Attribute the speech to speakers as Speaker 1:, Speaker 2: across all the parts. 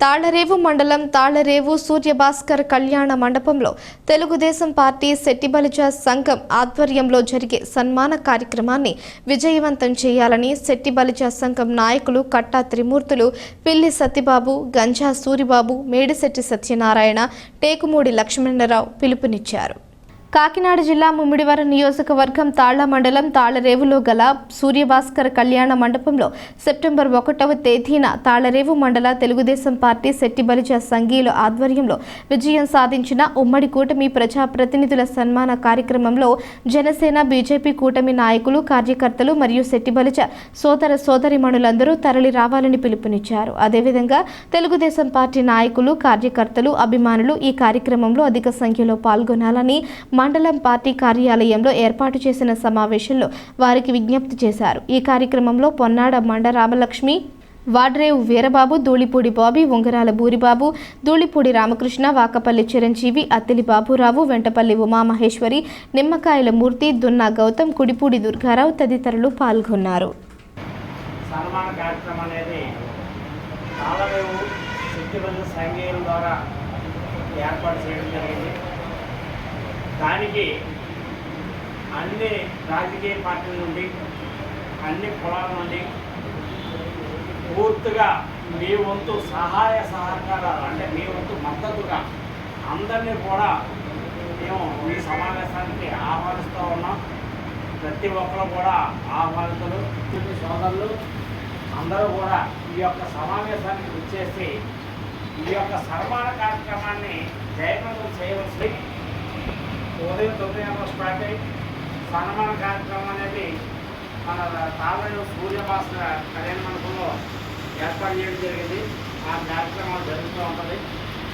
Speaker 1: తాళరేవు మండలం తాళరేవు సూర్యభాస్కర్ కళ్యాణ మండపంలో తెలుగుదేశం పార్టీ శెట్టిబలిజ సంఘం ఆధ్వర్యంలో జరిగే సన్మాన కార్యక్రమాన్ని విజయవంతం చేయాలని శెట్టిబలిజ సంఘం నాయకులు కట్టా త్రిమూర్తులు, పిల్లి సత్యబాబు, గంజా సూరిబాబు, మేడిశెట్టి సత్యనారాయణ, టేకుమూడి లక్ష్మణరావు పిలుపునిచ్చారు. కాకినాడ జిల్లా ముమ్మిడివరం నియోజకవర్గం తాళ్ల మండలం తాళరేవులో గల సూర్యభాస్కర్ కళ్యాణ మండపంలో సెప్టెంబర్ 1వ తేదీన తాళరేవు మండల తెలుగుదేశం పార్టీ శెట్టిబలిజ సంఘీయుల ఆధ్వర్యంలో విజయం సాధించిన ఉమ్మడి కూటమి ప్రజాప్రతినిధుల సన్మాన కార్యక్రమంలో జనసేన, బీజేపీ కూటమి నాయకులు, కార్యకర్తలు మరియు శెట్టిబలిజ సోదర సోదరిమణులందరూ తరలి రావాలని పిలుపునిచ్చారు. అదేవిధంగా తెలుగుదేశం పార్టీ నాయకులు, కార్యకర్తలు, అభిమానులు ఈ కార్యక్రమంలో అధిక సంఖ్యలో పాల్గొనాలని మండలం పార్టీ కార్యాలయంలో ఏర్పాటు చేసిన సమావేశంలో వారికి విజ్ఞప్తి చేశారు. ఈ కార్యక్రమంలో పొన్నాడ మండ రామలక్ష్మి, వాడ్రేవు వీరబాబు, ధూళిపూడి బాబీ, ఉంగరాల బూరిబాబు, ధూళిపూడి రామకృష్ణ, వాకపల్లి చిరంజీవి, అత్తిలి బాబురావు, వెంటపల్లి ఉమామహేశ్వరి, నిమ్మకాయల మూర్తి, దున్నా గౌతమ్, కుడిపూడి దుర్గారావు తదితరులు పాల్గొన్నారు.
Speaker 2: దానికి అన్ని రాజకీయ పార్టీల నుండి, అన్ని కులాల నుండి పూర్తిగా మీ వంతు సహాయ సహకారాలు, అంటే మీ వంతు మద్దతుగా అందరినీ కూడా మేము ఈ సమావేశానికి ఆహ్వానిస్తూ ఉన్నాం. ప్రతి ఒక్కరు కూడా ఆహ్వానితులు, సోదరులు అందరూ కూడా ఈ యొక్క సమావేశానికి వచ్చేసి ఈ యొక్క సన్మాన కార్యక్రమాన్ని జయప్రదం చేయవలసి ఉదయం 9 గంటలకు స్టార్ట్ అయ్యి సన్మాన కార్యక్రమం అనేది మన తాళరేవు సూర్యభాస్కర్ కళ్యాణ మండపంలో ఏర్పాటు చేయడం జరిగింది. ఆ కార్యక్రమాలు జరుగుతూ ఉంటుంది.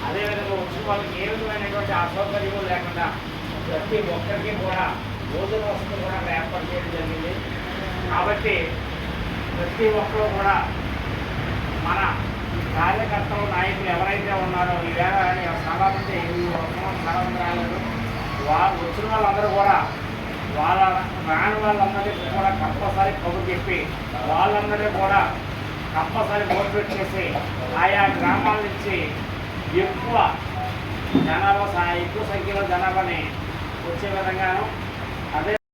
Speaker 2: అదేవిధంగా వచ్చిన వాళ్ళకి ఏ విధమైనటువంటి అసౌకర్యం లేకుండా ప్రతి ఒక్కరికి కూడా భోజన వసతులు కూడా అక్కడ ఏర్పాటు చేయడం జరిగింది. కాబట్టి ప్రతి ఒక్కరూ కూడా మన కార్యకర్తలు, నాయకులు ఎవరైతే ఉన్నారో ఈవేళ చాలామంది రాలేదు, వాళ్ళు వచ్చిన వాళ్ళందరూ కూడా వాళ్ళ రాని వాళ్ళందరికీ కూడా కంపల్సరీ కబురు చెప్పి వాళ్ళందరినీ కూడా కంపల్సరీ మోటివేట్ చేసి ఆయా గ్రామాల నుంచి ఎక్కువ సంఖ్యలో జనాభాని వచ్చే విధంగాను